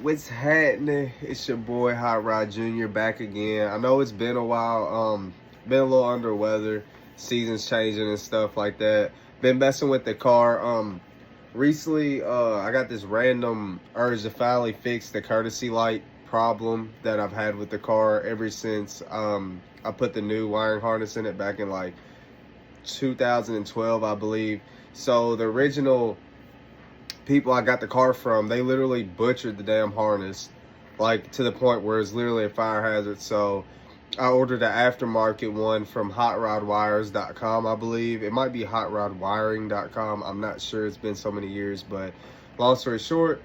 What's happening? It's your boy Hot Rod Jr. back again. I know it's been a while. Been a little under weather, seasons changing and stuff like that. Been messing with the car. Recently, I got this random urge to finally fix the courtesy light problem that I've had with the car ever since I put the new wiring harness in it back in like 2012, I believe. So the original people I got the car from, they literally butchered the damn harness, like to the point where it's literally a fire hazard. So I ordered an aftermarket one from hotrodwires.com, I believe. It might be hotrodwiring.com. I'm not sure. It's been so many years, but long story short,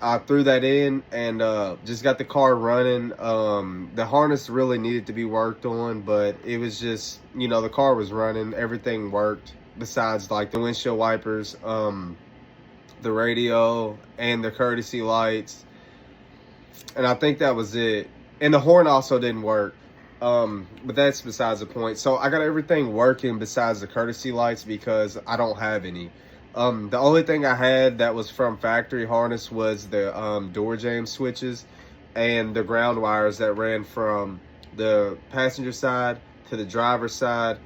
I threw that in and just got the car running. The harness really needed to be worked on, but it was just, you know, the car was running. Everything worked besides like the windshield wipers, the radio, and the courtesy lights. And I think that was it. And the horn also didn't work. But that's besides the point. So I got everything working besides the courtesy lights because I don't have any. The only thing I had that was from factory harness was the door jamb switches and the ground wires that ran from the passenger side to the driver's side,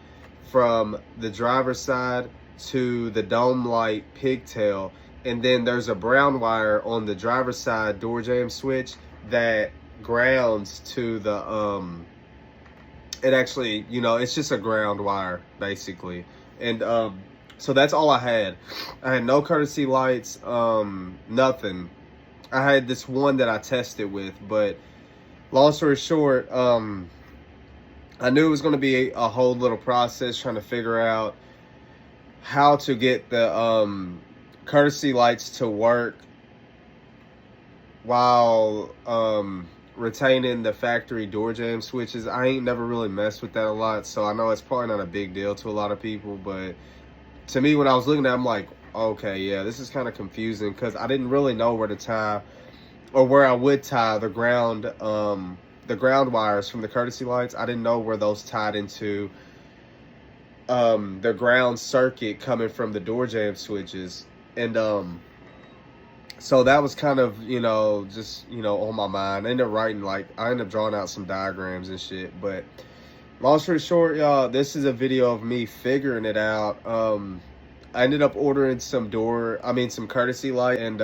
from the driver's side to the dome light pigtail. And then there's a brown wire on the driver's side door jamb switch that grounds to the it actually, you know, it's just a ground wire basically. And so that's all I had. I had no courtesy lights, nothing. I had this one that I tested with, but long story short, I knew it was going to be a whole little process trying to figure out how to get the courtesy lights to work while retaining the factory door jamb switches. I ain't never really messed with that a lot, so I know it's probably not a big deal to a lot of people, but to me, when I was looking at it, I'm like, okay, yeah, this is kind of confusing because I didn't really know where to tie, or where I would tie the ground wires from the courtesy lights. I didn't know where those tied into the ground circuit coming from the door jamb switches. And so that was kind of, you know, just, you know, on my mind. I ended up writing, like, I ended up drawing out some diagrams and shit. But long story short, y'all, this is a video of me figuring it out. I ended up ordering some courtesy light, and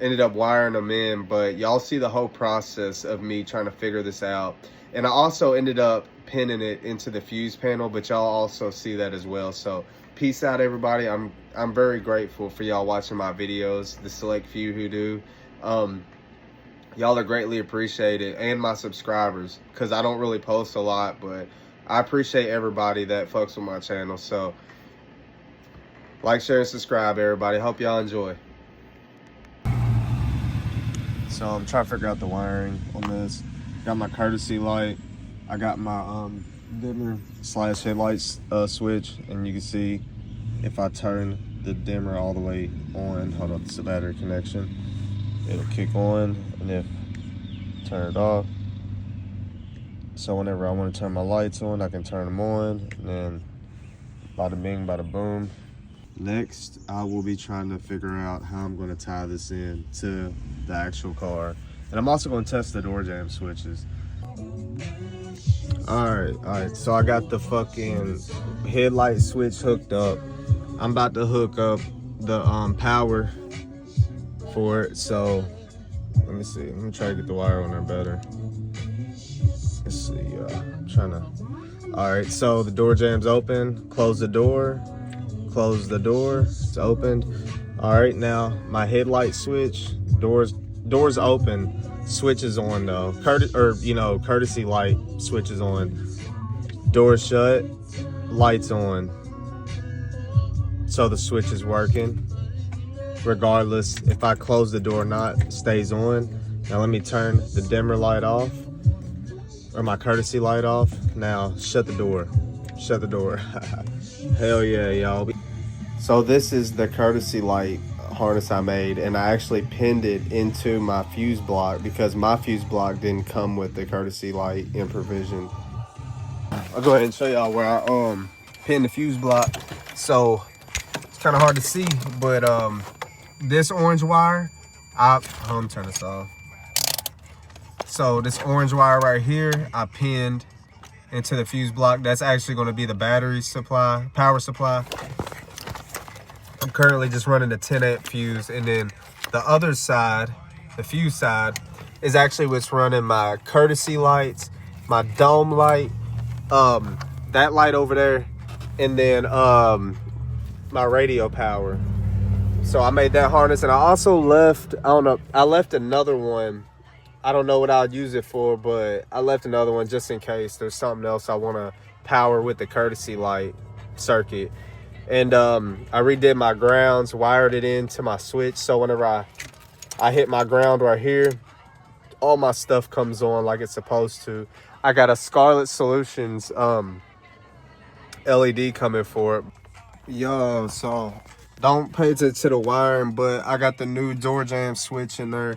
ended up wiring them in. But y'all see the whole process of me trying to figure this out. And I also ended up pinning it into the fuse panel, but y'all also see that as well. So peace out, everybody. I'm very grateful for y'all watching my videos, the select few who do. Y'all are greatly appreciated, and my subscribers, because I don't really post a lot, but I appreciate everybody that fucks with my channel. So like, share, and subscribe, everybody. Hope y'all enjoy. So I'm trying to figure out the wiring on this. Got my courtesy light. I got my dimmer / headlights switch, and you can see if I turn the dimmer all the way on, hold up, it's a battery connection, it'll kick on, and if turn it off, so whenever I want to turn my lights on, I can turn them on, and then bada bing, bada boom. Next, I will be trying to figure out how I'm going to tie this in to the actual car, and I'm also going to test the door jamb switches. Alright, so I got the fucking headlight switch hooked up. I'm about to hook up the power for it. So let me see. Let me try to get the wire on there better. Let's see. I'm trying to. Alright, so the door jamb's open. Close the door. Close the door. It's opened. Alright, now my headlight switch. Doors open. Switch is on though. Courtesy light switch is on. Doors shut. Lights on. So the switch is working regardless if I close the door or not. It stays on. Now let me turn the dimmer light off, or my courtesy light off. Now shut the door. Shut the door. Hell yeah, y'all. So this is the courtesy light harness I made, and I actually pinned it into my fuse block because my fuse block didn't come with the courtesy light in provision. I'll go ahead and show y'all where I pinned the fuse block. So it's kind of hard to see, but this orange wire Home turn this off. So this orange wire right here, I pinned into the fuse block. That's actually going to be the battery supply, power supply. I'm currently just running a 10 amp fuse, and then the other side, the fuse side, is actually what's running my courtesy lights, my dome light, that light over there, and then my radio power. So I made that harness, and I also left, I left another one. I don't know what I'll use it for, but I left another one just in case there's something else I want to power with the courtesy light circuit. And I redid my grounds, wired it into my switch, so whenever I hit my ground right here, all my stuff comes on like it's supposed to. I got a Scarlett Solutions LED coming for it. Yo, so don't pay attention to the wiring, but I got the new door jamb switch in there.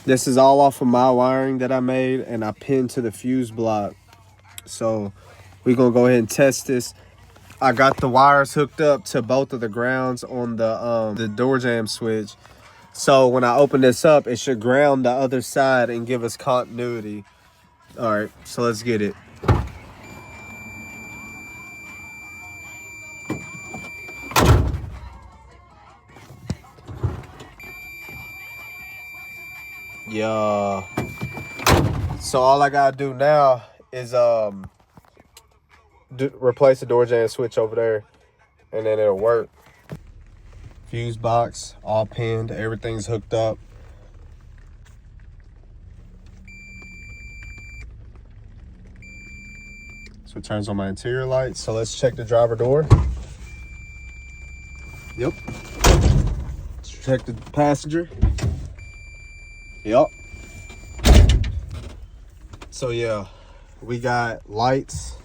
This is all off of my wiring that I made, and I pinned to the fuse block. So we're gonna go ahead and test this. I got the wires hooked up to both of the grounds on the door jamb switch. So when I open this up, it should ground the other side and give us continuity. All right, so let's get it. Yeah. So all I gotta do now is replace the door jamb switch over there, and then it'll work. Fuse box all pinned, everything's hooked up. So it turns on my interior lights. So let's check the driver door. Yep. Let's check the passenger. Yep. So yeah, we got lights.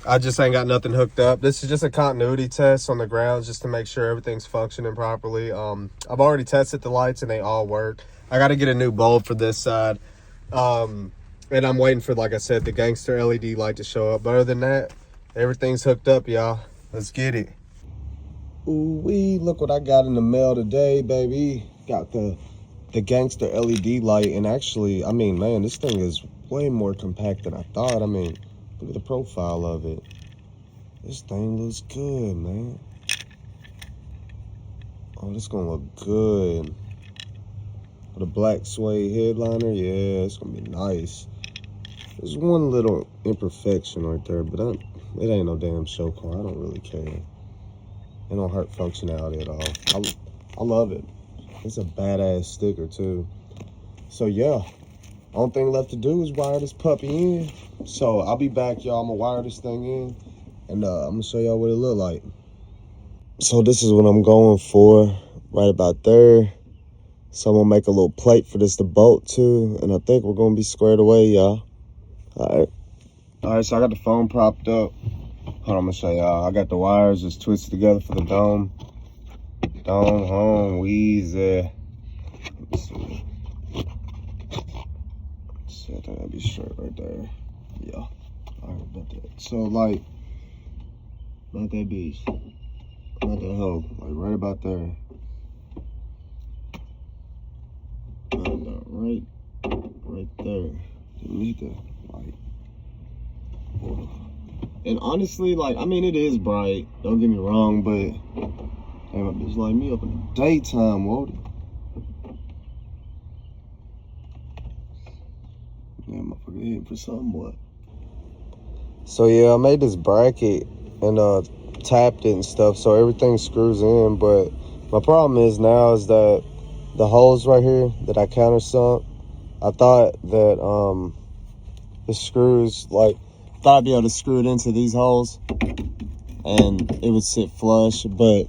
I just ain't got nothing hooked up. This is just a continuity test on the grounds just to make sure everything's functioning properly. I've already tested the lights and they all work. I got to get a new bulb for this side. And I'm waiting for, like I said, the gangster LED light to show up. But other than that, everything's hooked up, y'all. Let's get it. Ooh-wee, look what I got in the mail today, baby. Got the gangster LED light. And actually, I mean, man, this thing is way more compact than I thought. I mean, look at the profile of it. This thing looks good, man. Oh, this gonna look good. With a black suede headliner, yeah, it's gonna be nice. There's one little imperfection right there, but it ain't no damn show car. I don't really care. It don't hurt functionality at all. I love it. It's a badass sticker too. So yeah, only thing left to do is wire this puppy in. So I'll be back, y'all. I'm gonna wire this thing in, and I'm gonna show y'all what it look like. So this is what I'm going for, right about there. So I'm gonna make a little plate for this to bolt to, and I think we're gonna be squared away, y'all. All right, so I got the phone propped up. Hold on, I'm gonna show y'all. I got the wires just twisted together for the dome. Dome home, wheezy. Let me see. I think that'd be straight right there. Yeah. All right, about that. So, like, not that beast. Not that hoe. Like, right about there. Right there. Didn't need the light. And honestly, like, I mean, it is bright. Don't get me wrong, but damn, a bitch light me up in the daytime, won't it? Yeah, motherfucker hitting for something, boy. So yeah, I made this bracket and tapped it and stuff, so everything screws in. But my problem is now is that the holes right here that I countersunk, I thought that the screws, like, thought I'd be able to screw it into these holes and it would sit flush, but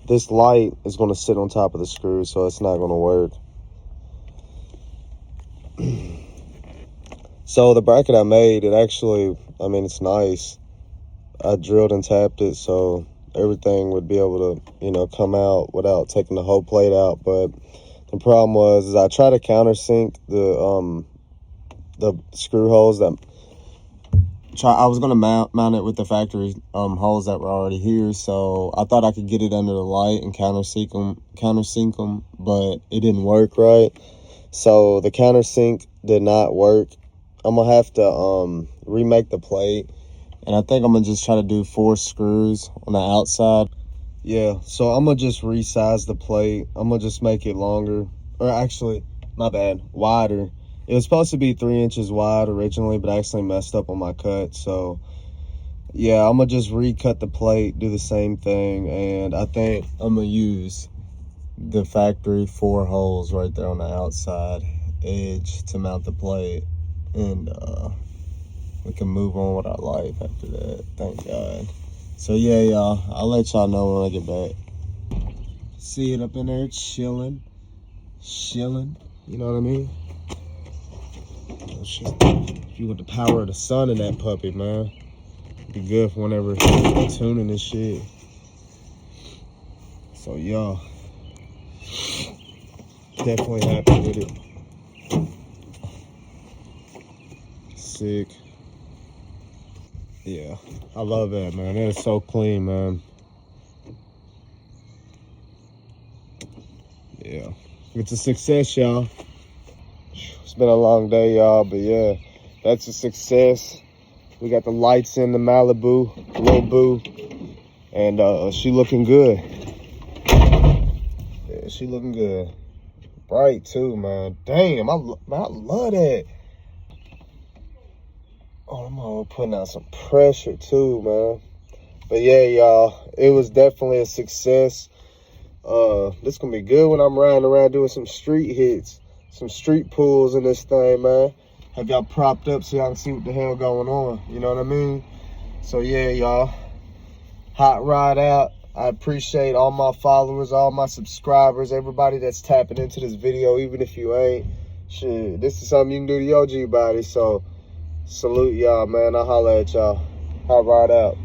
this light is going to sit on top of the screws, so it's not going to work. So the bracket I made, it actually, I mean, it's nice. I drilled and tapped it so everything would be able to, you know, come out without taking the whole plate out. But the problem was is I tried to countersink the screw holes that I was gonna mount it with the factory holes that were already here, so I thought I could get it under the light and countersink them, but it didn't work right. So the countersink did not work. I'm gonna have to remake the plate, and I think I'm gonna just try to do 4 screws on the outside. Yeah, so I'm gonna just resize the plate. I'm gonna just make it longer, or actually, my bad, wider. It was supposed to be 3 inches wide originally, but I actually messed up on my cut. So yeah, I'm gonna just recut the plate, do the same thing, and I think I'm gonna use the factory 4 holes right there on the outside edge to mount the plate, and we can move on with our life after that. Thank God. So yeah, y'all, I'll let y'all know when I get back. See it up in there chilling, you know what I mean? You got the power of the sun in that puppy, man. Be good for whenever tuning and shit. So y'all, definitely happy with it. Sick. Yeah, I love that, man. That is so clean, man. Yeah, it's a success, y'all. It's been a long day, y'all, but yeah, that's a success. We got the lights in the Malibu, little boo, and she looking good. Yeah, she looking good. Bright too, man. Damn, I love that. Oh, I'm putting out some pressure too, man. But yeah, y'all, it was definitely a success. This gonna be good when I'm riding around doing some street hits, some street pulls in this thing, man. Have y'all propped up so y'all can see what the hell going on, you know what I mean? So yeah, y'all, hot ride out. I appreciate all my followers, all my subscribers, everybody that's tapping into this video, even if you ain't. Shit, this is something you can do to your G body, so salute y'all, man. I'll holler at y'all. Hot ride out.